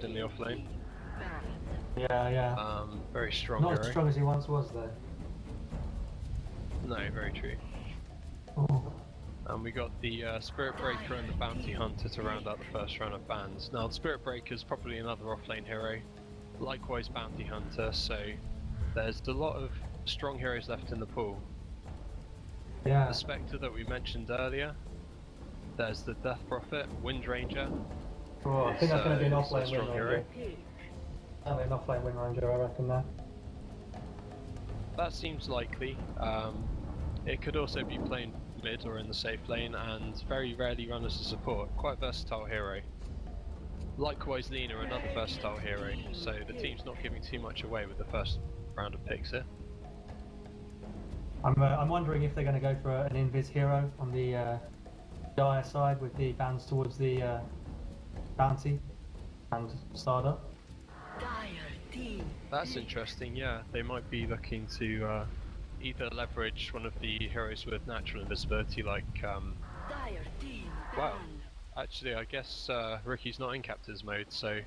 in the off lane. Yeah. Very strong Not hero. as strong as he once was, though. No, very true. Oh. And we got the Spirit Breaker and the Bounty Hunter to round out the first round of bans. Now, the Spirit Breaker is probably another offlane hero, likewise Bounty Hunter, so there's a lot of strong heroes left in the pool. Yeah. The Spectre that we mentioned earlier, there's the Death Prophet, Wind Ranger. Oh, I think that's going to be an is a offlane Wind strong Ranger. hero. Certainly an offlane Wind Ranger, I reckon, there. That seems likely. It could also be playing mid or in the safe lane, and very rarely run as a support. Quite a versatile hero. Likewise, Lina, another versatile hero, so the team's not giving too much away with the first round of picks here. I'm wondering if they're going to go for an invis hero on the dire side with the bans towards the bounty and starter. That's interesting, yeah. They might be looking to either leverage one of the heroes with natural invisibility like wow. Actually, I guess Ricky's not in captain's mode, so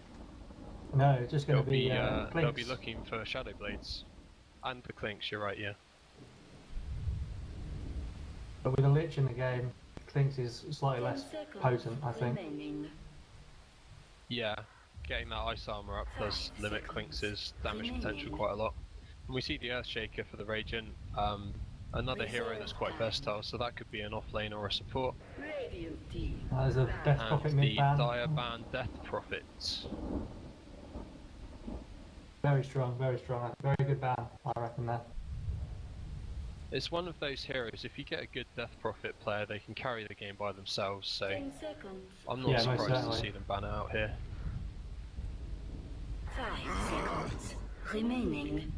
No, it's just going to be they'll be looking for Shadow Blades. And the Clinks, you're right, yeah. But with a Lich in the game, Clinks is slightly less potent, I think. Yeah, getting that ice armor up does limit Clinks' damage potential quite a lot. And we see the Earthshaker for the Radiant, another hero that's quite versatile, so that could be an offlane or a support. There's a Death Prophet mid ban. And the Dire ban Death Prophet. Very strong, very good ban, I reckon that. It's one of those heroes, if you get a good Death Prophet player, they can carry the game by themselves, so I'm not surprised to see them ban it out here. 5 seconds remaining.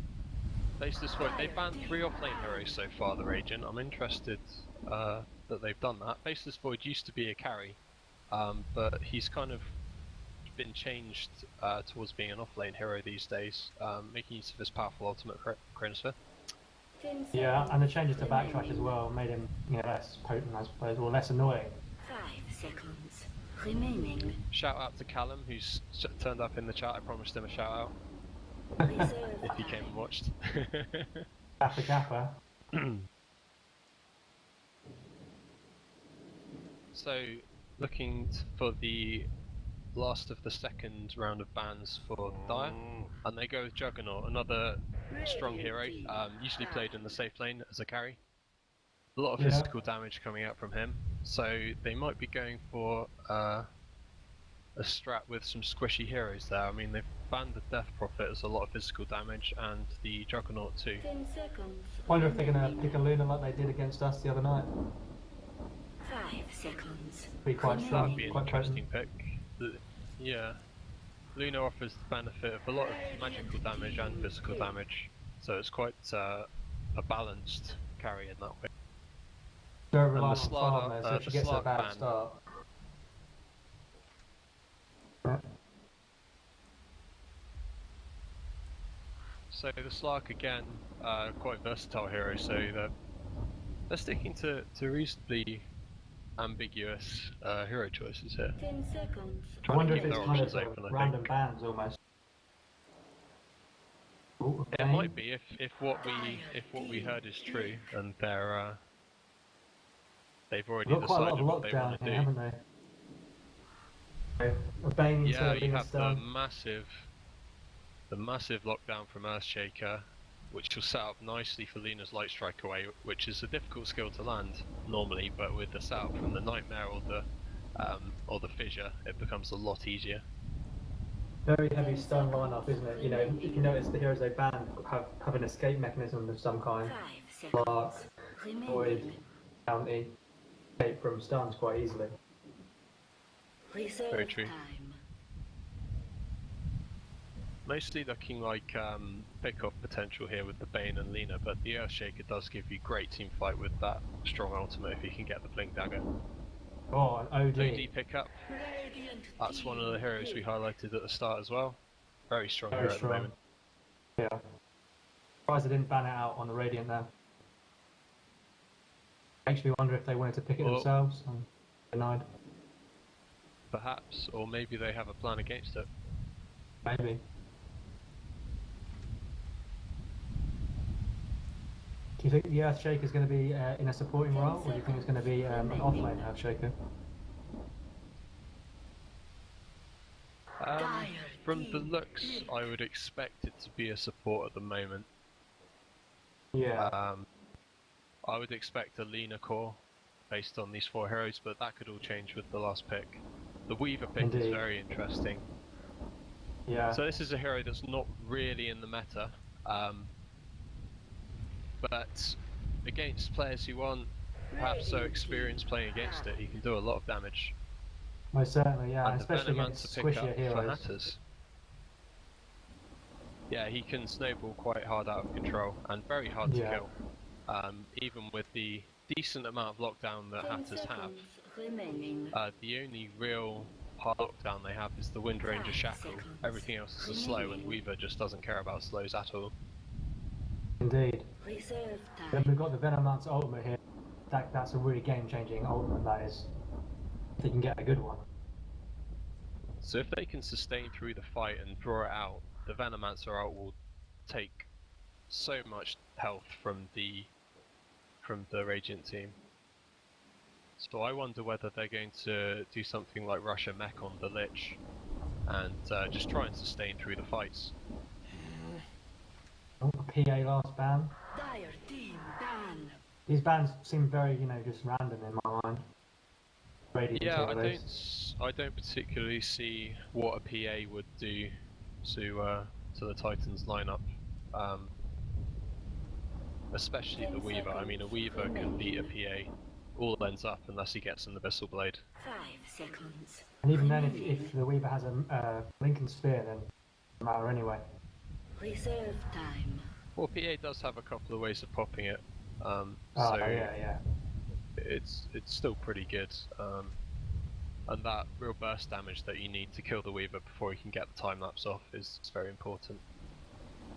Faceless Void, they've banned 3 offlane heroes so far, the Radiant. I'm interested that they've done that. Faceless Void used to be a carry, but he's kind of been changed towards being an offlane hero these days, making use of his powerful ultimate Chronosphere. Yeah, and the changes to backtrack as well made him less potent, I suppose, or less annoying. 5 seconds remaining. Shout out to Callum, who's turned up in the chat. I promised him a shout out if he came and watched. Kappa. So, looking for the last of the second round of bans for Dire, and they go with Juggernaut, another strong hero, usually played in the safe lane as a carry. A lot of physical damage coming out from him, so they might be going for a strat with some squishy heroes there. I mean, they've banned the Death Prophet as a lot of physical damage, and the Juggernaut too. 10 seconds. Wonder if they're going to pick a Luna like they did against us the other night. 5 seconds. Be quite strong. That'd be an interesting pick. Yeah, Luna offers the benefit of a lot of magical damage and physical damage, so it's quite a balanced carry in that way. Very reliant on farm though, so if she gets a bad ban. start. So the Slark again, quite versatile hero, so they're sticking to reasonably ambiguous hero choices here. 10 seconds. I wonder if it's kind of random bans almost. Ooh, It might be if what we heard is true, and they've already decided what they want to do. Haven't they? Bane Yeah, you have the massive lockdown from Earthshaker, which will set up nicely for Luna's Light Strike Away, which is a difficult skill to land normally, but with the setup from the Nightmare or the Fissure, it becomes a lot easier. Very heavy stun lineup, isn't it? You know, if you notice the heroes they ban have an escape mechanism of some kind. Slark, Void, Bounty, escape from stuns quite easily. Very true. Mostly looking like pick-off potential here with the Bane and Lina, but the Earthshaker does give you great team fight with that strong ultimate if you can get the Blink Dagger. Oh, an OD. OD pickup. That's one of the heroes we highlighted at the start as well. Very strong hero at the moment. Yeah. Surprised they didn't ban it out on the Radiant now. Makes me wonder if they wanted to pick it themselves and denied. Perhaps, or maybe they have a plan against it. Maybe. Do you think the Earthshaker is going to be in a supporting role, or do you think it's going to be an offlane Earthshaker? From the looks, I would expect it to be a support at the moment. Yeah. I would expect a leaner core based on these 4 heroes, but that could all change with the last pick. The Weaver pick is Indeed. very interesting. Yeah. So this is a hero that's not really in the meta, but against players who aren't perhaps so experienced playing against it, he can do a lot of damage. Most certainly, yeah. And the Especially against Venomancer pick squishier up for heroes. Hatters. Yeah, he can snowball quite hard out of control and very hard to Yeah. kill. Even with the decent amount of lockdown that 10 Hatters have, seconds remaining. the only real hard lockdown they have is the Wind Ranger 5 Shackle. seconds. Everything else is a slow, and Weaver just doesn't care about slows at all. Indeed. Reserve Then time. we've got the Venomancer ultimate here. That's a really game-changing ultimate, that is. If they can get a good one. So if they can sustain through the fight and draw it out, the Venomancer ult will take so much health from the Radiant team. So I wonder whether they're going to do something like rush a mech on the Lich and just try and sustain through the fights. Oh, PA last ban. Dire team ban. These bans seem very, just random in my mind. Radiant Yeah, tier list. I don't particularly see what a PA would do to the Titans lineup. Especially the Weaver. I mean, a Weaver can beat a PA all ends up unless he gets an Abyssal Blade. 5 seconds. And even then, if the Weaver has a Lincoln Spear, then it doesn't matter anyway. Reserve time. Well, PA does have a couple of ways of popping it, so Yeah. it's still pretty good. And that real burst damage that you need to kill the Weaver before you can get the time lapse off is very important.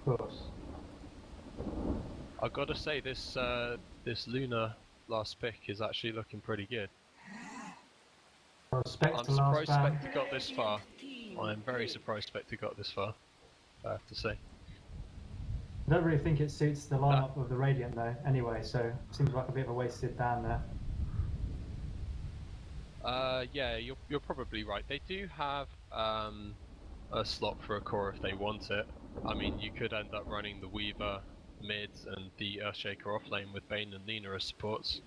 Of course. I've got to say, this Luna last pick is actually looking pretty good. Well, Spectre I'm surprised last ban. Spectre got this far. I am very surprised Spectre got this far, I have to say. I don't really think it suits the lineup of the Radiant though, anyway, so it seems like a bit of a wasted ban there. Yeah, you're probably right. They do have a slot for a core if they want it. I mean, you could end up running the Weaver mid and the Earthshaker offlane with Bane and Nina as supports.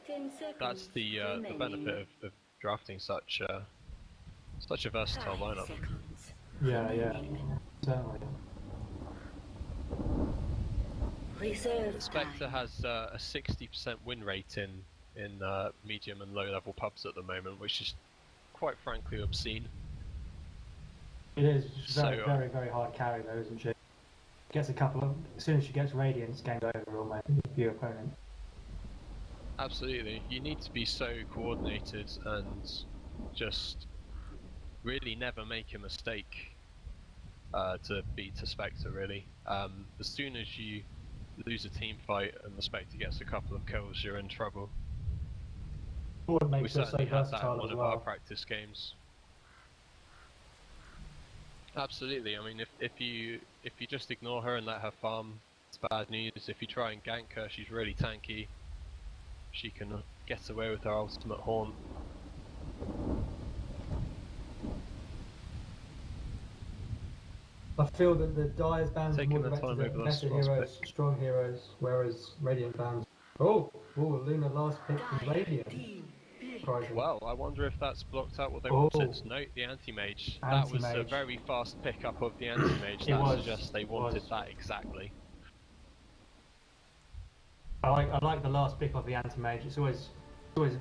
10 seconds. That's the benefit of drafting such a versatile 5 lineup. seconds. Yeah, remaining. certainly. Reserve Spectre time. has a 60% win rate in medium and low level pubs at the moment, which is quite frankly obscene. It is very, So, very, very hard carry though, isn't she? Gets a couple of, as soon as she gets Radiant, it's game over almost for your opponent. Absolutely, you need to be so coordinated and just really never make a mistake to beat a Spectre really. As soon as you lose a team fight and the Spectre gets a couple of kills, you're in trouble. What We makes her so certainly had that in versatile one as of our well. practice games. Absolutely. I mean, if you just ignore her and let her farm, it's bad news. If you try and gank her, she's really tanky. She can get away with her ultimate haunt. I feel that the Dyer's bans are Taking more the directed time at over better last heroes, strong heroes, whereas Radiant bans. Oh, Luna last pick from Dire Radiant. team pick. Surprising. Well, I wonder if that's blocked out what they Oh. wanted. Note the anti-mage. That was a Anti-mage. very fast pickup of the anti-mage. It That was, suggests they it wanted was. that exactly. I like the last pick of the anti-mage. It's always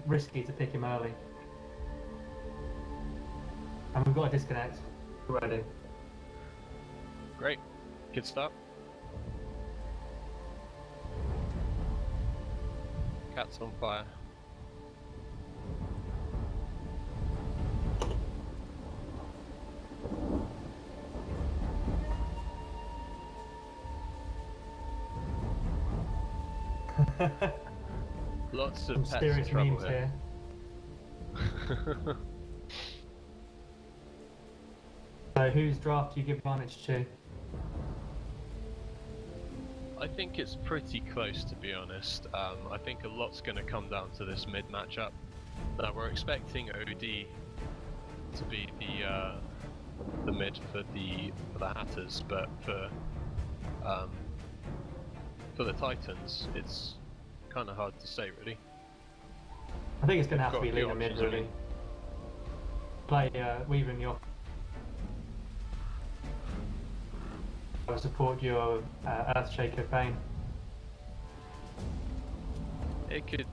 risky to pick him early. And we've got a disconnect already. Great. Good start. Cat's on fire. Lots of Some pets in serious trouble memes here. here. So whose draft do you give advantage to? I think it's pretty close, to be honest. I think a lot's going to come down to this mid matchup. We're expecting OD to be the mid for the Hatters, but for the Titans, it's kind of hard to say, really. I think it's going to have to Got be a few Lina mid, options, really. really. Play Weaver in your support your Earthshaker Bane. They could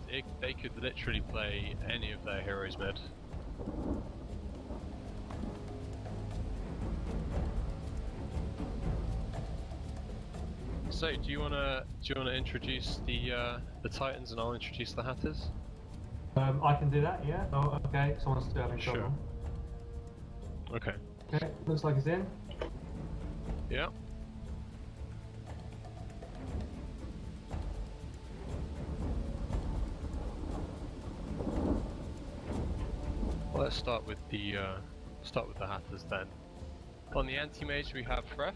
literally play any of their heroes mid. So, do you wanna introduce the Titans, and I'll introduce the Hatters? I can do that, yeah. Oh, okay. Someone's still having trouble. Sure. Okay. Okay, looks like it's in. Yeah. Well, let's start with the Hatters then. On the anti-mage we have Fref.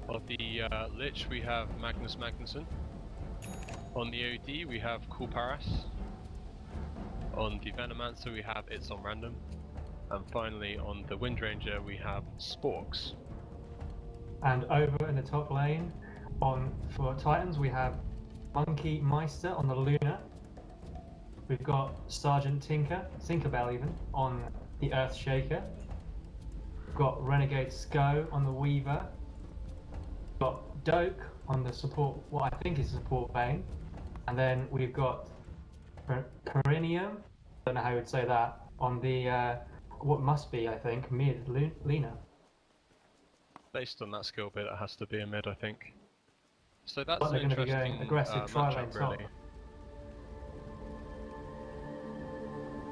On the Lich we have Magnus Magnusson. On the OD we have Kulparas. On the Venomancer we have It's on Random. And finally on the Windranger we have Sporks. And over in the top lane, for Titans we have Monkey Meister on the Luna. We've got Sergeant Tinkerbell even, on the Earthshaker. We've got Renegade Sko on the Weaver. We've got Doke on the support, what I think is support Bane. And then we've got Perineum, don't know how you would say that, on the, what must be, I think, mid Lina. Based on that skill bit, it has to be a mid, I think. So that's But they're an going to be interesting going aggressive tri-lane matchup, top. really.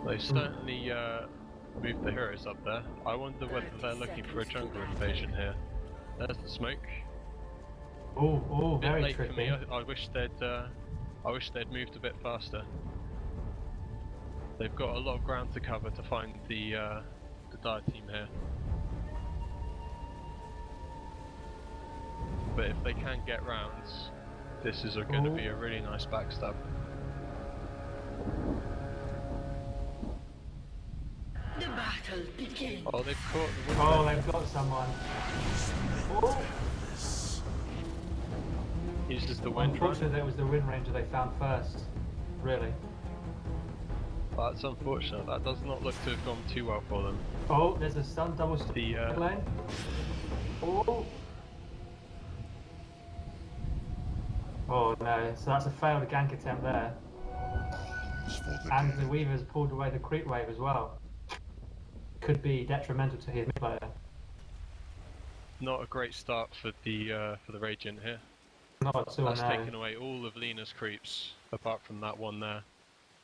They certainly moved the heroes up there. I wonder whether they're looking for a jungle invasion here. There's the smoke. Oh, Bit very late tricky. for me. I wish they'd moved a bit faster. They've got a lot of ground to cover to find the dire team here. But if they can get rounds, this is going to be a really nice backstab. The battle begins. Oh, they've caught the wind. Oh, they've got someone. Oh, Uses the wind. unfortunately, that was the Wind Ranger they found first. Really. That's unfortunate. That does not look to have gone too well for them. Oh, there's a stun double stun lane. Oh. Oh no, so that's a failed gank attempt there. And the Weaver's pulled away the creep wave as well. Could be detrimental to his mid player. Not a great start for the Radiant here. Not at all, That's no. taken away all of Lena's creeps, apart from that one there.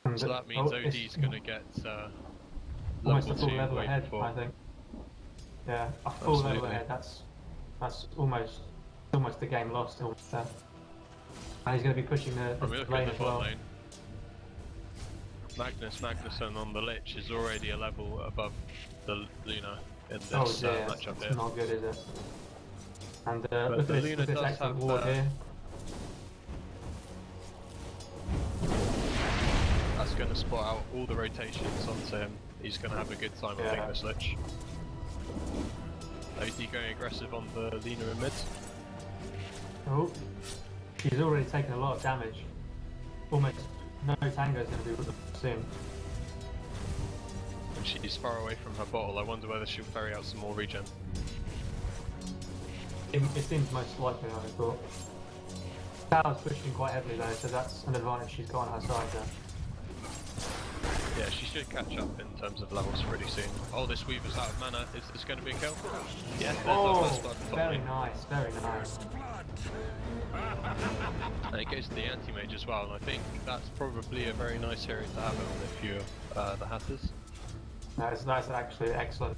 And So that means it's OD's going to get almost level a full 2 level waited ahead, for. I think. Yeah, a full level Absolutely. ahead. That's almost the game lost almost there. And he's going to be pushing the When we look lane at as the bot well. lane, Magnus Magnusson on the Lich is already a level above the Luna in this Oh dear, matchup it's here. not good, is it? And look the at Luna this does excellent have, ward here. That's going to spot out all the rotations onto him. He's going to have a good time, I think, this Lich. OD going aggressive on the Luna in mid. Oh, she's already taken a lot of damage. Almost no tango is going to be with her soon. And she's far away from her bottle. I wonder whether she'll ferry out some more regen. It seems most likely, I thought. Tower's pushing quite heavily though, so that's an advantage she's got on her side there. Yeah, she should catch up in terms of levels pretty soon. Oh, this Weaver's out of mana. Is this going to be a kill? Yeah, there's our first blood. Very nice, very nice. And it goes to the anti-mage as well, and I think that's probably a very nice hero to have on if you're the Hatters. That's actually excellent.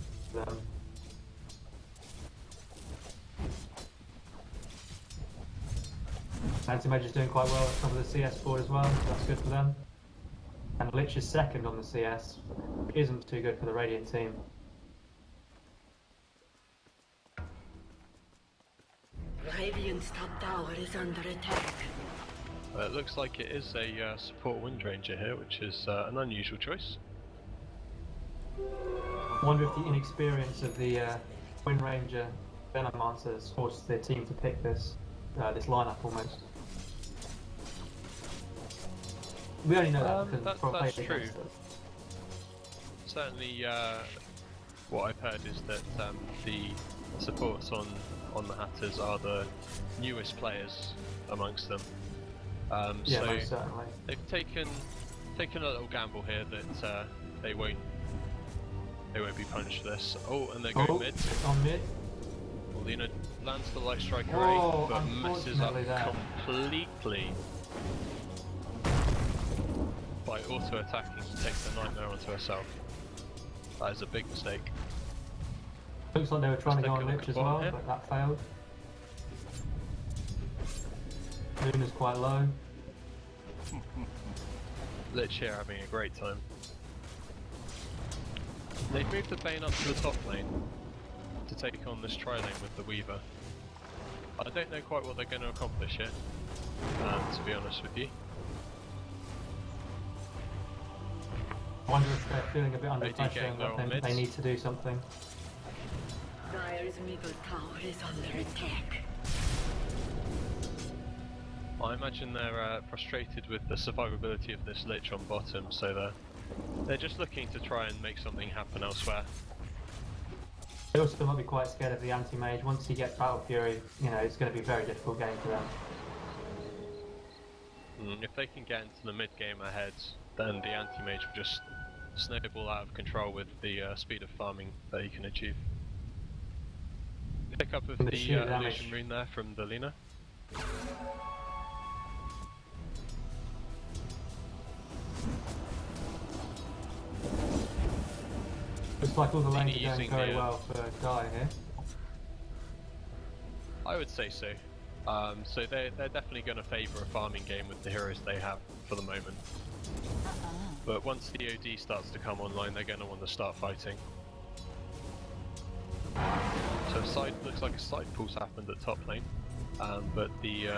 Anti-Mage is doing quite well at top of the CS board as well, so that's good for them. And Lich is second on the CS, which isn't too good for the Radiant team. Radiant's top tower is under attack. It looks like it is a support Wind Ranger here, which is an unusual choice. I wonder if the inexperience of the Wind Ranger Venom Monsters forced their team to pick this lineup almost. We only know that because that's probably true. Certainly, what I've heard is that the supports on the Hatters are the newest players amongst them. Yeah, so most certainly. they've taken a little gamble here that they won't be punished for this. Oh, and they're going mid. On mid. Well, Luna lands the light strike Oh, array, but messes up completely by auto-attacking to take the nightmare onto herself. That is a big mistake. Looks like they were trying to go Let's on take a look Lich at as well, bottom but that failed. Luna's quite low. Lich here having a great time. They've moved the Bane up to the top lane to take on this tri-lane with the Weaver. I don't know quite what they're going to accomplish yet, to be honest with you. I wonder if they're feeling a bit under AD pressure getting low on and mids. they need to do something. Dire's middle tower is under attack. I imagine they're frustrated with the survivability of this Lich on bottom, so they're just looking to try and make something happen elsewhere. They also might be quite scared of the anti-mage. Once you get Battle Fury, you know, it's going to be a very difficult game for them. If they can get into the mid game ahead, then the anti-mage will just snowball out of control with the speed of farming that he can achieve. Pick up with the illusion rune there from the Lina. Looks like all the lanes are going using very the, well for Guy here. I would say so. So they're definitely going to favour a farming game with the heroes they have for the moment. But once the OD starts to come online, they're going to want to start fighting. So looks like a side pulse happened at top lane, but the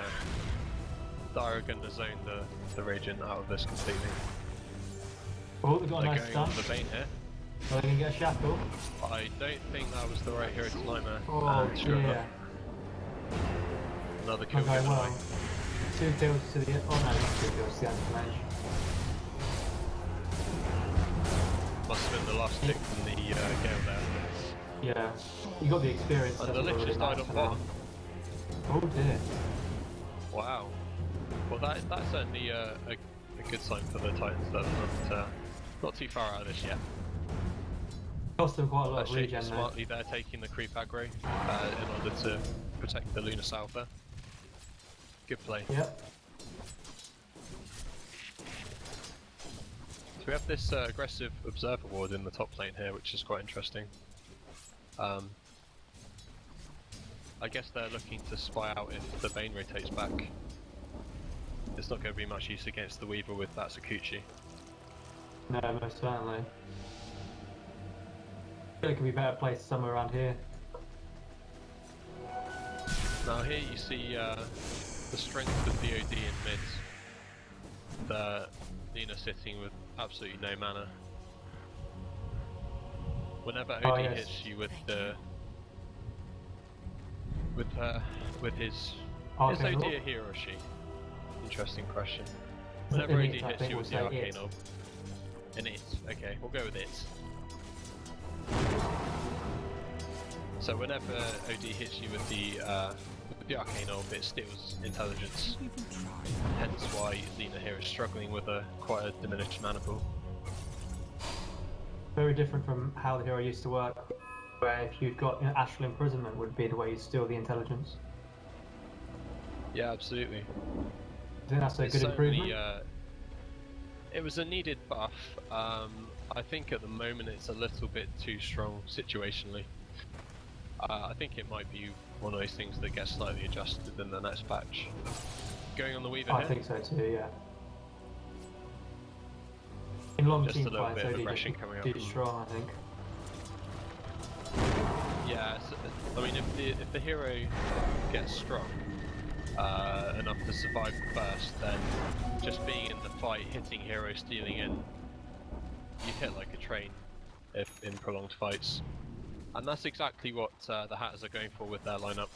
Dire are going to zone the Radiant out of this completely. Oh, they've got a They're nice going stun. on the Bane here. Are they going to get a shackle? I don't think that was the right hero to Nightmare. Oh, Sure enough, yeah. another kill Okay, given well. away. 2 kills to the... Oh no, not 2 kills to the anti-mage. Must have been the last tick from the Gale there. Yeah. You got the experience. And that's the what Lich really just died matters on for bottom. them. Oh dear. Wow. Well, that's certainly a good sign for the Titans that they're not too far out of this yet. Cost them quite a lot of Shaking regen though. smartly there, taking the creep aggro in order to protect the Luna South there. Good play. Yep. So we have this aggressive Observer Ward in the top lane here, which is quite interesting. I guess they're looking to spy out if the Bane rotates back. It's not going to be much use against the Weaver with that Sakuchi. No, most certainly. I feel it could be better placed somewhere around here. Now here you see the strength of the OD in mid. The Lina sitting with absolutely no mana. Whenever OD yes. hits you with the with his is Arcane OD Orb? a hero or she? Interesting question. Whenever OD It, I hits think you we'll with the say Arcane it. Orb. And it. Okay, we'll go with it. So whenever OD hits you with the Arcane Orb, it steals intelligence. Hence why Lina here is struggling with quite a diminished mana pool. Very different from how the hero used to work, where if you've got astral imprisonment would be the way you steal the intelligence. Yeah, absolutely. I think that's a It's good certainly, improvement. it was a needed buff. I think at the moment it's a little bit too strong situationally. I think it might be one of those things that gets slightly adjusted in the next patch. Going on the Weaver I here. think so too, yeah. In long Just team a little fights, bit of OD aggression coming up too from- strong, I think. Yeah, I mean if the hero gets struck, enough to survive the burst, then just being in the fight, hitting hero, stealing in, you hit like a train if in prolonged fights. And that's exactly what the Hatters are going for with their lineup.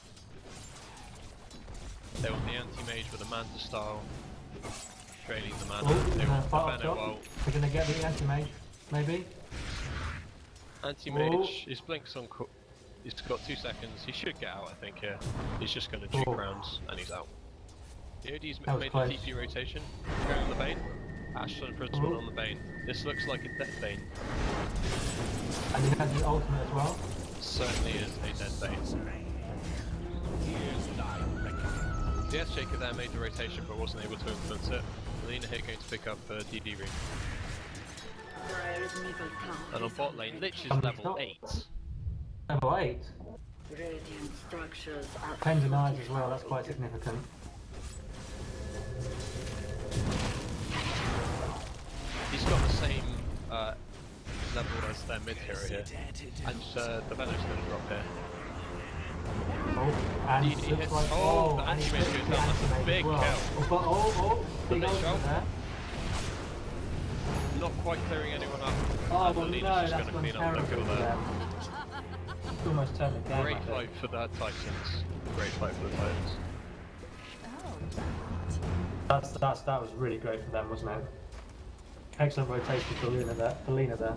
They want the anti-mage with a Manta style, draining the mana. They want the Venom ult. We're gonna get the anti-mage, maybe? Anti-mage, his blink's on. He's got 2 seconds. He should get out, I think. Here, he's just going to juke rounds and he's out. The OD's made close. the TP rotation, going on the Bane. Ashton Principal on the Bane. This looks like a dead Bane. And he has his ultimate as well. Certainly is a dead Bane. The S-Shaker there made the rotation but wasn't able to influence it. Lina here going to pick up DD ring. And on bot lane, Lich is level 8. Level 8? Radiant structures are 10 denies as well, that's quite significant. He's got the same level as their mid hero here. And the Venom's going to drop here. Oh, and DD looks hits. like, Oh, the and he anti-mage hits goes the down. That's a anti-mage big as well. kill. Big Lich ultimate ult. there. Not quite clearing anyone up. Oh, And well, Lina's no, just that's going to gone clean up the terribly kill for there. them. It's almost turned the game. Great I think. fight for the Titans. Great fight for the Titans. That was really great for them, wasn't it? Excellent rotation for Lina there.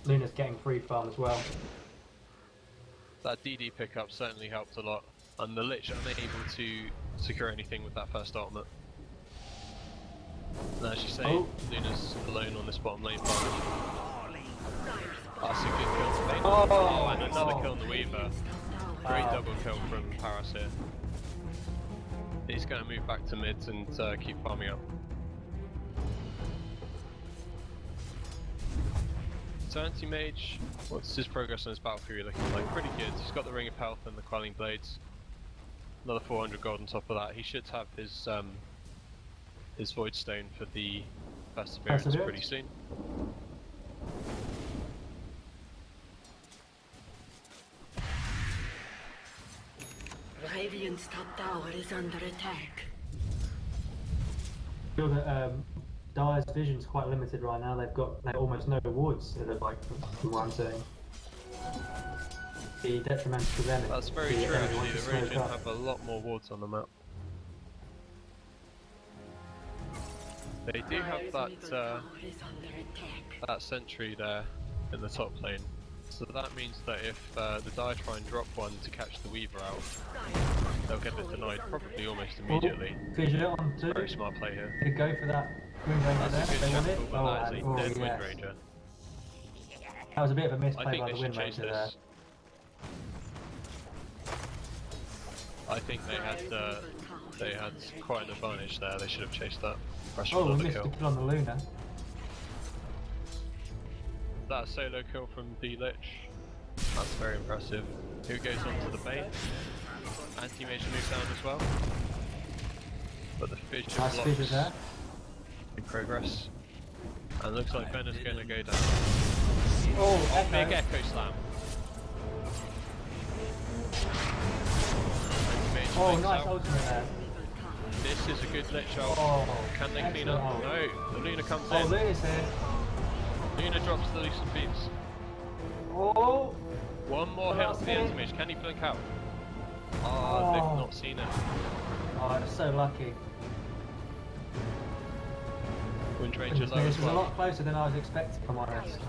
Luna's getting free farm as well. That DD pickup certainly helped a lot, and the Lich unable to secure anything with that first ultimate. And as you say, Luna's alone on this bottom lane farm. That's a good kill for Bane. Oh, and another kill on the Weaver. Great double kill from Paras here. He's going to move back to mid and keep farming up. So Anti-Mage, what's his progress on his Battle Fury looking like? Pretty good. He's got the Ring of Health and the Quelling Blades. Another 400 gold on top of that. He should have his Void Stone for the Perseverance pretty soon. Radiant's top tower is under attack. I feel that Dire's vision's quite limited right now. They've got almost no wards, like from what I'm saying. The detrimental to them. That's very true actually, the Radiant have a lot more wards on the map. They do have that sentry there in the top lane. So that means that if the Dire try and drop one to catch the Weaver out, they'll get it denied probably almost immediately. Fissure on 2. Very smart play here. Could go for that Wind Ranger there. That's a good They want shuffle, it. but that is a dead yes. Wind Ranger. That was a bit of a I misplay think by they the should Wind chase Ranger there. this. I think they had quite an advantage there. They should have chased that. Pressure Oh, for we another missed the kill. kill on the Luna. That solo kill from the Lich. That's very impressive. Who goes on to the Bane? Anti-Mage moves down as well. But the Fissure Nice Fissure blocks there. in progress. And looks like Venom's going to go down. Oh, Big Echo Slam. Anti-Mage Oh, makes nice out. ultimate there. This is a good Lich ult. Oh, Can they clean excellent up? ult. No, the Luna comes Oh, in. Luna's here. Luna drops the Lucent Beams. Oh, One more hit to the Anti-Mage. Can he blink out? Oh, they've not seen it. oh, it's so lucky. Wind Ranger low This as is a well. lot closer than I was expecting, if I'm honest.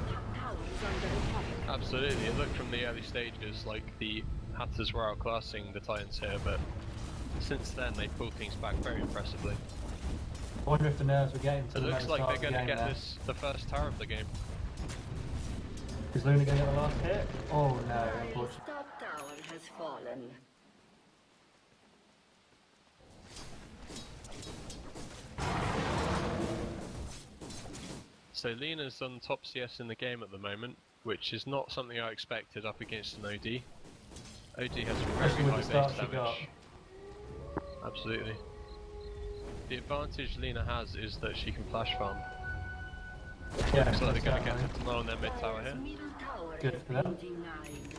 Absolutely, it looked from the early stages like the Hatters were outclassing the Titans here, but since then they pulled things back very impressively. I wonder if the nerves were getting to It the looks moment like start they're of going to the get game this the first tower of the game. Is Luna going to get the last hit? Oh no, unfortunately. Top tower has fallen. So Lena's on top CS in the game at the moment, which is not something I expected up against an OD. OD has Especially very with high the base start she damage. Absolutely. The advantage Lena has is that she can flash farm. Yeah, Looks like they're going to definitely. get to deny on their mid tower here. Middle tower Good has for been them. denied.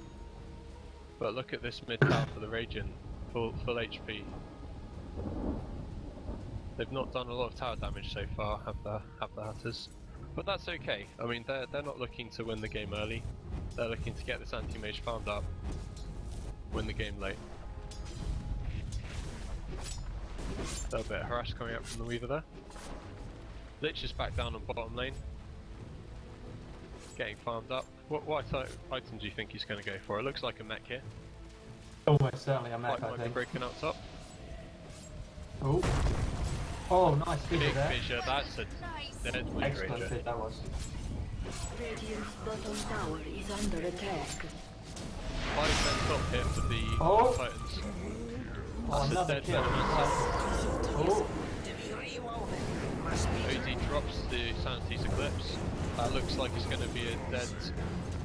But look at this mid tower for the Radiant. full HP. They've not done a lot of tower damage so far, have the Hatters. But that's okay. I mean, they're not looking to win the game early. They're looking to get this anti-mage farmed up, win the game late. A little bit of harass coming up from the Weaver there. Lich is back down on bottom lane. Getting farmed up. What item do you think he's going to go for? It looks like a mech here. Almost certainly a mech, Fight I might be think. breaking out top. Oh. Oh, nice fissure Big there. fissure, that's a dead weak Excellent ranger. fit that was. Radiant's bottom tower is under attack. 5 men top here for the Oh. Titans. Oh, That's a another dead kill. Venomous. Oh. OD drops the Sanity's Eclipse. That looks like it's going to be a dead...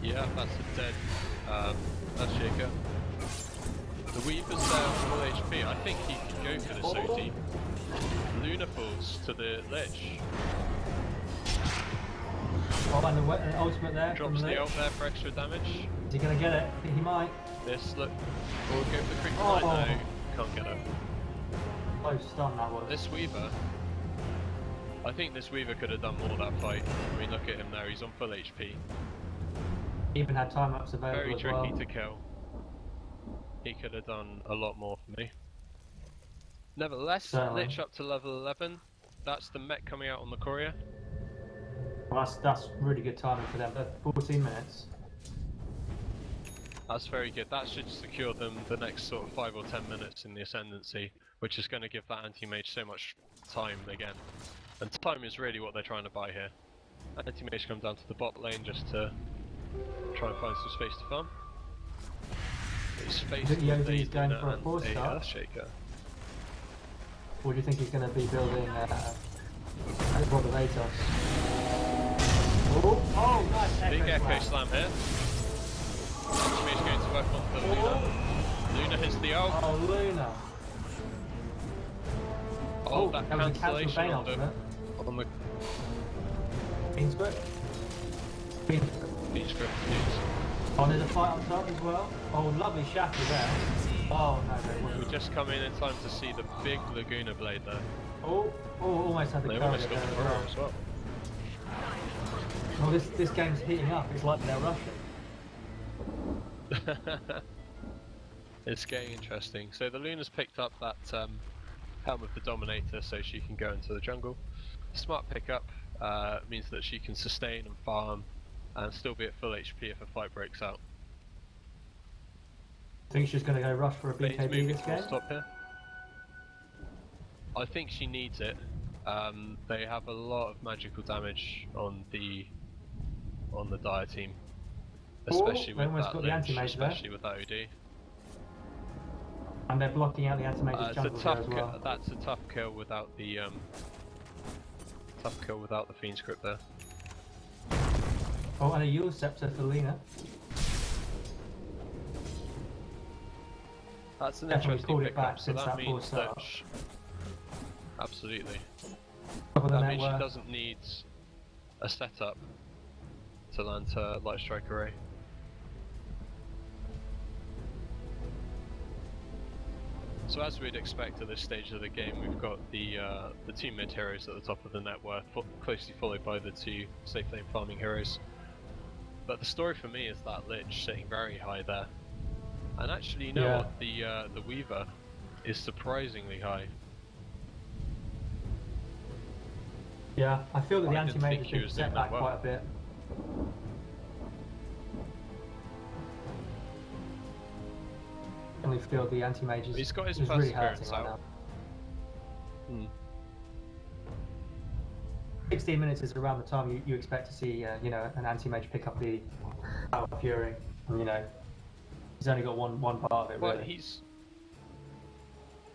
Yeah, that's a dead... that's Shaker. The Weaver's there full HP. I think he can go for this OD. Luna falls to the Lich. Oh, and the ultimate there. Drops from the Lich. ult there for extra damage. Is he going to get it? I think he might. This look... Or go for the quick Oh. line. No, can't get it. Close stun that was. This Weaver... I think this Weaver could have done more that fight. I mean, look at him there, he's on full HP. Even had time ups available Very as tricky well. to kill. He could have done a lot more for me. Nevertheless, Certainly. Lich up to level 11. That's the mech coming out on the courier. Well, that's really good timing for them. 14 minutes. That's very good. That should secure them the next sort of 5 or 10 minutes in the Ascendancy, which is going to give that anti-mage so much time again. And time is really what they're trying to buy here. Anti-mage come down to the bot lane just to try and find some space to farm. It's space think the OD is with going Luna for a and 4-star? Earthshaker. Or do you think he's going to be building Rod of Atos? Oh, nice Big echo Echo slam. Slam here. Anti-mage going to work on the Luna. Luna hits the ult. Oh, Luna. Oh, that was a cancel cancellation Bane on the Bean script. Bean beach script news. Oh, there's a fight up top as well. Oh, lovely shatter there. Oh, no, they We wouldn't. just come in time to see the big Laguna blade there. Oh, almost had the They courier almost got there the as courier well. as well. Oh, this game's heating up. It's like they're rushing. It's getting interesting. So the Luna's picked up that helm of the Dominator so she can go into the jungle. Smart pickup means that she can sustain and farm and still be at full HP if a fight breaks out. Think she's going to go rush for a Bane's BKB moving this game? towards top here. I think she needs it. They have a lot of magical damage on the Dire team, especially they with almost that got the Lynch, anti-mage there. especially with that OD. And they're blocking out the anti-mage's It's a jungle tough here as well. that's a tough kill without the Fiend script there. Oh, and a Yule Scepter for Lena. That's an Definitely interesting pulled it pickup. back So since that that means four-star. that absolutely. Top of the That means she network. doesn't need a setup to land her Light Strike Array. So as we'd expect at this stage of the game, we've got the two mid heroes at the top of the network, closely followed by the two safe lane farming heroes. But the story for me is that Lich sitting very high there, and actually, you know Yeah. what? The Weaver is surprisingly high. Yeah, I feel that the I didn't anti-mage think has he been was set doing back that well. quite a bit. I definitely feel the anti-mage is, He's got his is really perseverance hurting right out. now. Hmm. 16 minutes is around the time you expect to see, you know, an anti-mage pick up the Power of Fury. And, you know, he's only got one part of it, Well, really.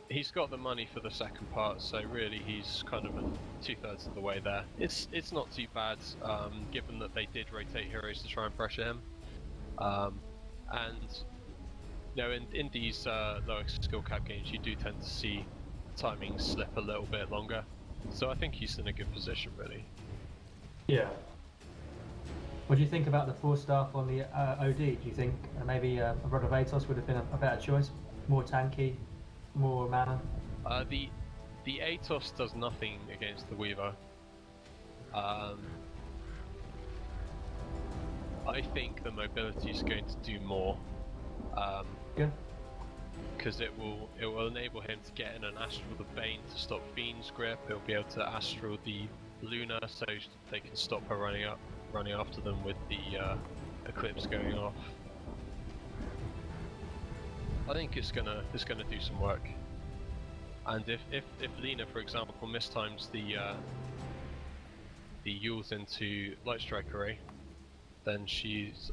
he's got the money for the second part, so really he's kind of 2/3 of the way there. It's not too bad, given that they did rotate heroes to try and pressure him, and you know, in these lower skill cap games, you do tend to see timing slip a little bit longer. So I think he's in a good position, really. Yeah. What do you think about the 4-star on the OD? Do you think maybe a Rod of Atos would have been a better choice? More tanky, more mana? The Atos does nothing against the Weaver. I think the mobility is going to do more. Yeah. Because it will enable him to get in an Astral the Bane to stop Fiend's grip. It'll be able to Astral the Luna so they can stop her running after them with the Eclipse going off. I think it's gonna do some work. And if Lena, for example, mistimes the Yules into Light Strike Array, then he's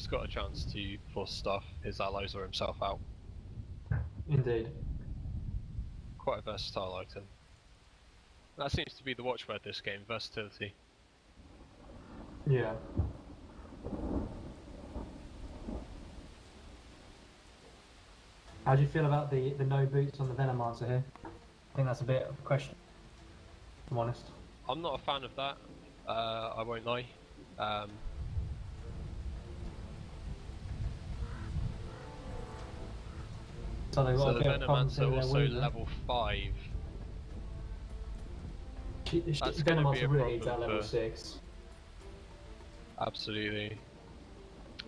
got a chance to force stuff his allies or himself out. Indeed. Quite a versatile item. That seems to be the watchword this game, versatility. Yeah. How do you feel about the no boots on the Venomancer here? I think that's a bit of a question, if I'm honest. I'm not a fan of that, I won't lie. So they've got So a the bit of problems Venomancer with their also Weaver. level 5. That's gonna be Venomancer a really needs problem that level for- 6. Absolutely.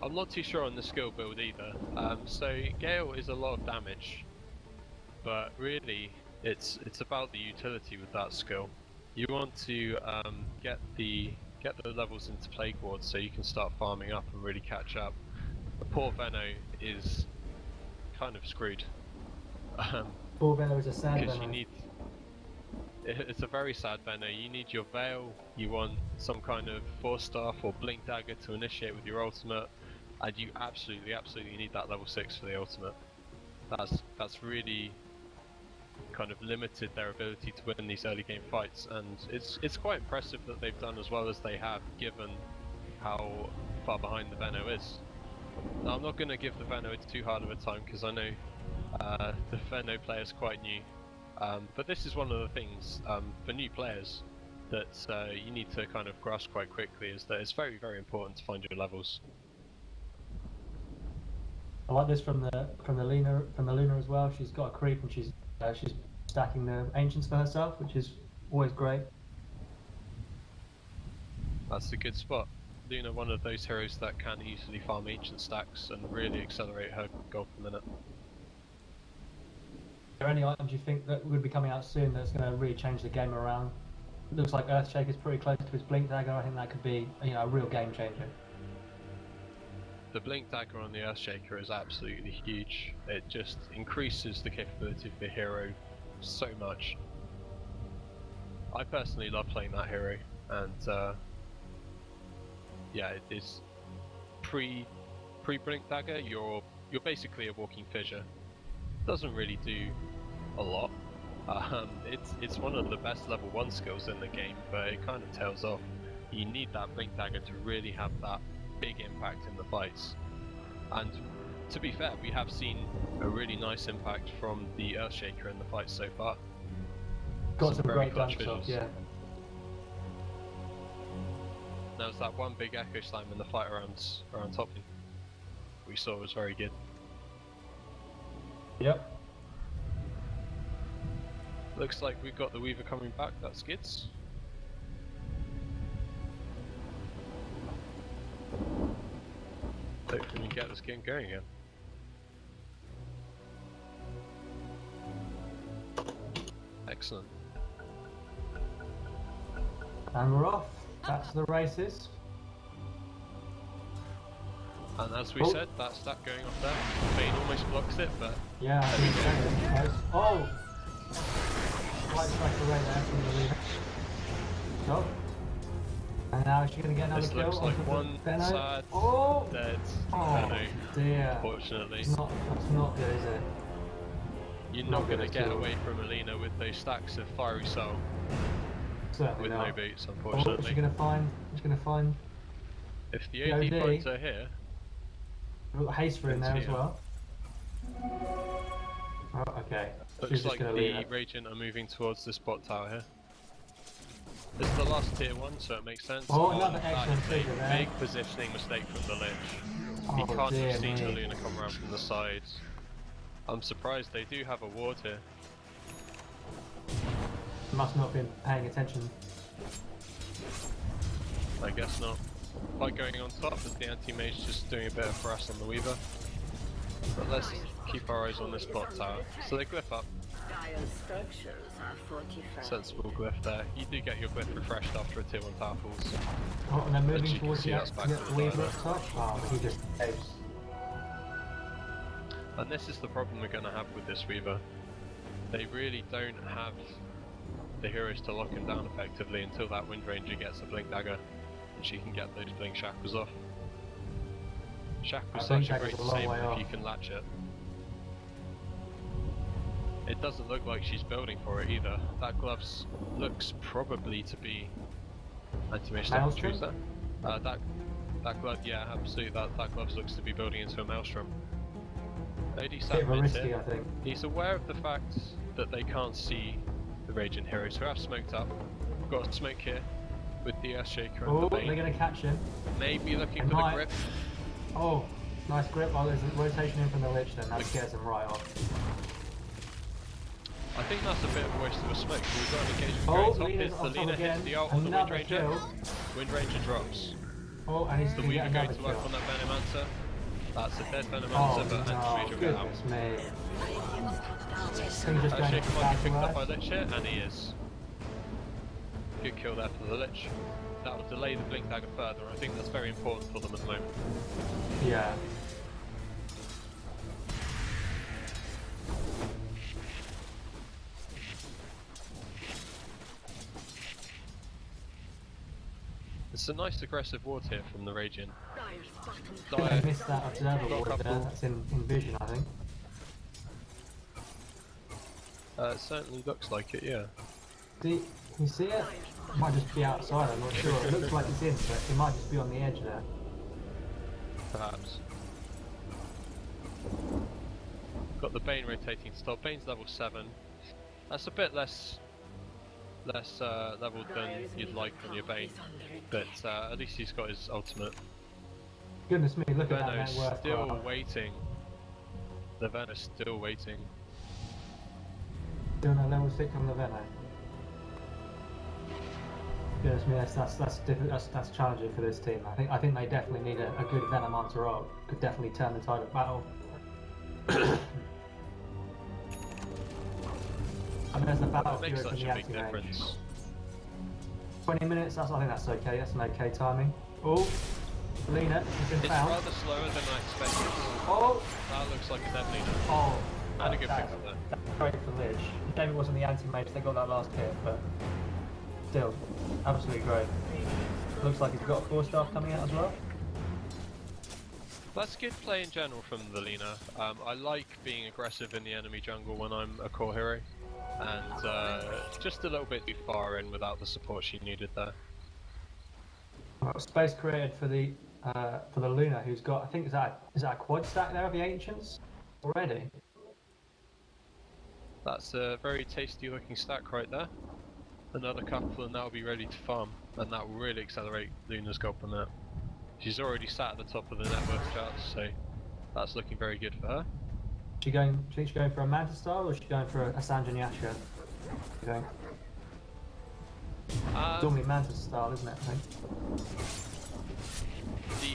I'm not too sure on the skill build either. So Gale is a lot of damage, but really it's about the utility with that skill. You want to get the levels into Plague Ward so you can start farming up and really catch up. The poor Veno is kind of screwed. Poor Veno is a sad Because you Veno. need... It's a very sad Veno. You need your Veil, you want some kind of Force Staff or Blink Dagger to initiate with your ultimate, and you absolutely need that level 6 for the ultimate. That's really kind of limited their ability to win these early game fights, and it's quite impressive that they've done as well as they have, given how far behind the Veno is. Now, I'm not going to give the Veno too hard of a time, because I know the Veno player is quite new. But this is one of the things for new players that you need to kind of grasp quite quickly, is that it's very, very important to find your levels. I like this from the Luna as well. She's got a creep and she's stacking the ancients for herself, which is always great. That's a good spot. Luna, one of those heroes that can easily farm ancient stacks and really accelerate her gold per minute. Are there any items you think that would be coming out soon that's going to really change the game around? It looks like Earthshake is pretty close to his Blink Dagger. I think that could be a real game changer. The Blink Dagger on the Earthshaker is absolutely huge. It just increases the capability of the hero so much. I personally love playing that hero, and yeah, it is pre-Blink Dagger. You're basically a walking fissure. Doesn't really do a lot. It's one of the best level 1 skills in the game, but it kind of tails off. You need that Blink Dagger to really have that big impact in the fights. And to be fair, we have seen a really nice impact from the Earthshaker in the fights so far. Got some very great clutch dunks off, visuals. yeah. There was that one big Echo Slam in the fight around top lane we saw was very good. Yep. Looks like we've got the Weaver coming back, that's good. Hopefully we can get this game going again. Excellent. And we're off. That's the races. And as we Oh. said, that stack going off there. Bane almost blocks it, but Yeah. I think so. Oh! Right strike away there from the leader. Oh. And now is she going to get another this kill? looks like onto one Veno? sad, Oh! dead Oh Veno, dear. unfortunately. That's not good, is it? You're not not good going to at get all. away from Alina with those stacks of Fiery Soul Certainly with not. no boots, Oh, what's unfortunately. she going to find? She's going to find If the The AD OD. finds her here, a little haster in there as Yeah. well. Oh, okay. She's looks just like going to leave the it. Radiant are moving towards this bot tower here. This is the last tier 1, so it makes sense. Oh, another that excellent is figure a there. big positioning mistake from the Lich. He Oh, can't dear have seen me. Alina come around from the side. I'm surprised they do have a ward here. Must not have been paying attention. I guess not. Like going on top as the anti-mage just doing a bit of harass on the Weaver. But let's keep our eyes on this bot tower. So they glyph up. Dire's structures are fortified. Sensible glyph there. You do get your glyph refreshed after a tier 1 tower falls. Oh, and they're As moving you can towards see, the that's back to the Weaver dive. up top. Oh, he just saves. And this is the problem we're going to have with this Weaver. They really don't have the heroes to lock him down effectively until that Wind Ranger gets a Blink Dagger and she can get those Blink Shackles off. Shackle's such a great saver if you can latch it. It doesn't look like she's building for it either. That gloves looks probably to be anti-mage choose that. That glove, yeah, absolutely. That gloves looks to be building into a maelstrom. OD Bit of a risky, I think. He's aware of the fact that they can't see the Raging Heroes who have smoked up. We've got a smoke here with the Earthshaker and Oh, the they're Bane. going to catch him. Maybe looking They for might. the grip. Oh, nice grip. Oh, there's a rotation in from the Lich then. That scares him right off. I think that's a bit of a waste of a smoke. We've got an engagement Oh, going top. Lena's Hits the on top Lena, again. hits the ult on the Wind Another Ranger. kill. Wind Ranger drops. Oh, and he's The going to get Weaver going another to work kill. on that Venomancer. That's a dead Oh, Venomancer, but no, anti-mage will get out. goodness me. He's just going Actually, to come on, you picked up by back Lich here, and he is. Good kill there for the Lich. That will delay the Blink Dagger further, and I think that's very important for them at the moment. Yeah. It's a nice aggressive ward here from the Radiant. Dire's bottom I Dire, missed that observer got a ward there. couple. That's in vision, I think. it certainly looks like it, yeah. See, you see it? Might just be outside, I'm not sure. It looks like it's in, but it might just be on the edge there. Perhaps. Got the Bane rotating to stop. Bane's level 7. That's a bit less leveled than you'd like on your Bane, but at least he's got his ultimate. Goodness me, look at that Veno's net worth. still bar. waiting. The Veno's still waiting. Doing a level 6 on the Veno. Goodness me, that's challenging for this team. I think they definitely need a good Venomancer ult. Could definitely turn the tide of battle. I mean, there's the battle It makes fury such from a the big anti-mage. difference. 20 minutes, I think that's okay. That's an okay timing. Oh, Lena, has been It's found. rather slower than I expected. Oh, That looks like a dead Lena. oh. And a good pick that's up there. great for Lich. Maybe it wasn't the anti-mage they got that last hit, but still, absolutely great. Looks like he's got a 4-star coming out as well. That's good play in general from the Lena. I like being aggressive in the enemy jungle when I'm a core hero, and just a little bit too far in without the support she needed there. Space created for the Luna, who's got, I think, is that a quad stack there of the ancients already? That's a very tasty looking stack right there. Another couple and that'll be ready to farm, and that will really accelerate Luna's gold per minute. She's already sat at the top of the net worth charts, so that's looking very good for her. Do you think she's going for a Manta style, or is she going for a Sanjin Yasha? It's normally Manta style, isn't it? I think.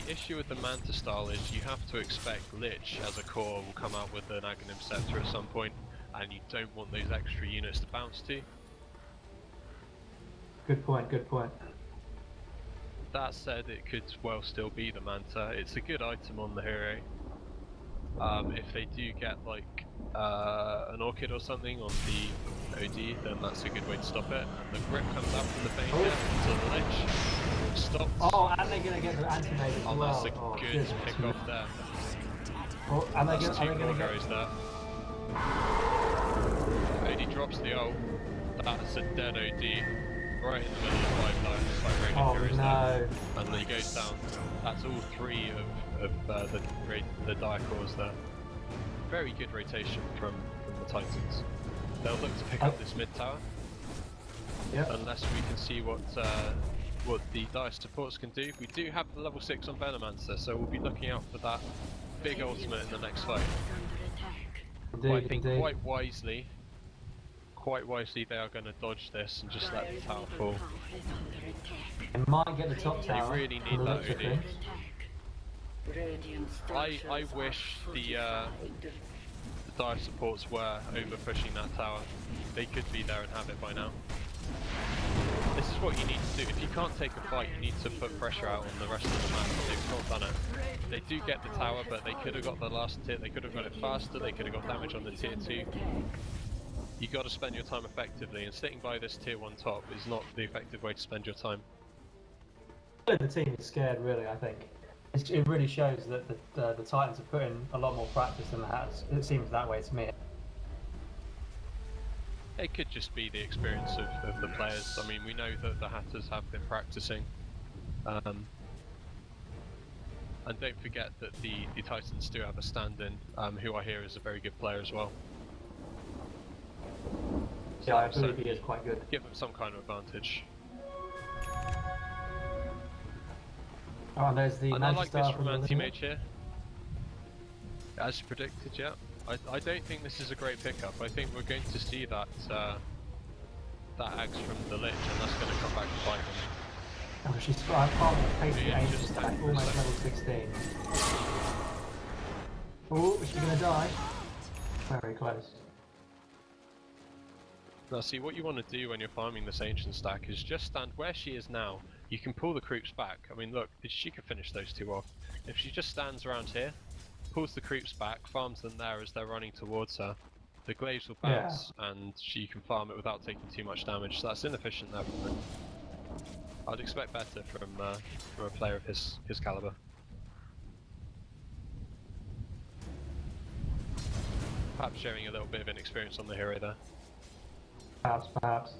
The issue with the Manta style is you have to expect Lich as a core will come out with an Aghanim Scepter at some point, and you don't want those extra units to bounce to. Good point, good point. That said, it could well still be the Manta. It's a good item on the hero. If they do get like an Orchid or something on the OD, then that's a good way to stop it. And the grip comes out from the Bane here to the Lich. Stopped. Oh, and they're going to get the anti-mage as Oh, well. that's a Oh, good goodness pick me. off there. Oh, and That's are two they core going to heroes get... there. OD drops the ult. That's a dead OD. Right in the middle of 5 lines, like Raging Oh Heroes no. there. And then he goes down. That's all 3 of the dire cores there. Very good rotation from the Titans. They'll look to pick up this mid tower. Yep. Unless we can see what the dire supports can do. We do have the level 6 on Venomancer, so we'll be looking out for that big ultimate in the next fight. But I think quite wisely they are going to dodge this and just let the tower fall. They might get the top tower. They really need that OD. I wish the dire supports were over pushing that tower. They could be there and have it by now. This is what you need to do. If you can't take a fight, you need to put pressure out on the rest of the map. They've not done it. They do get the tower, but they could have got the last tier. They could have got it faster. They could have got damage on the tier 2. You got to spend your time effectively, and sitting by this tier 1 top is not the effective way to spend your time. The team is scared, really. I think it really shows that the Titans have put in a lot more practice than the Hats. It seems that way to me. It could just be the experience of the players. I mean, we know that the Hatters have been practicing. And don't forget that the Titans do have a stand-in, who I hear is a very good player as well. Yeah, I believe he is quite good. Give them some kind of advantage. Oh, and there's the and I like this from Anti-Mage here. As you predicted, yeah. I don't think this is a great pickup. I think we're going to see that that axe from the Lich, and that's going to come back to bite them. Oh, she's got the ancient stack, almost level 16. Oh, is she going to die? Very close. Now see, what you want to do when you're farming this ancient stack is just stand where she is now. You can pull the creeps back. I mean, look, she could finish those two off. If she just stands around here, pulls the creeps back, farms them there as they're running towards her, the glaives will bounce, and she can farm it without taking too much damage. So that's inefficient there from her. I'd expect better from a player of his caliber. Perhaps showing a little bit of inexperience on the hero there. Perhaps.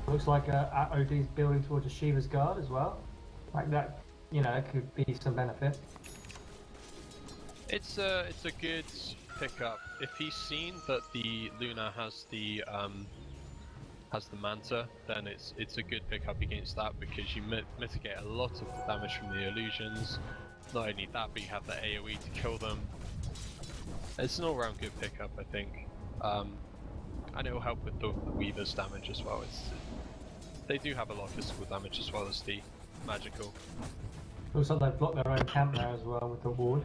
Looks like OD's building towards a Shiva's Guard as well. Like that, you know, could be some benefit. It's a good pickup. If he's seen that the Luna has the Manta, then it's a good pickup against that, because you mitigate a lot of the damage from the illusions. Not only that, but you have the AoE to kill them. It's an all-round good pickup, I think, and it will help with the Weaver's damage as well. They do have a lot of physical damage as well as the magical. Looks like they've blocked their own camp there as well with the ward.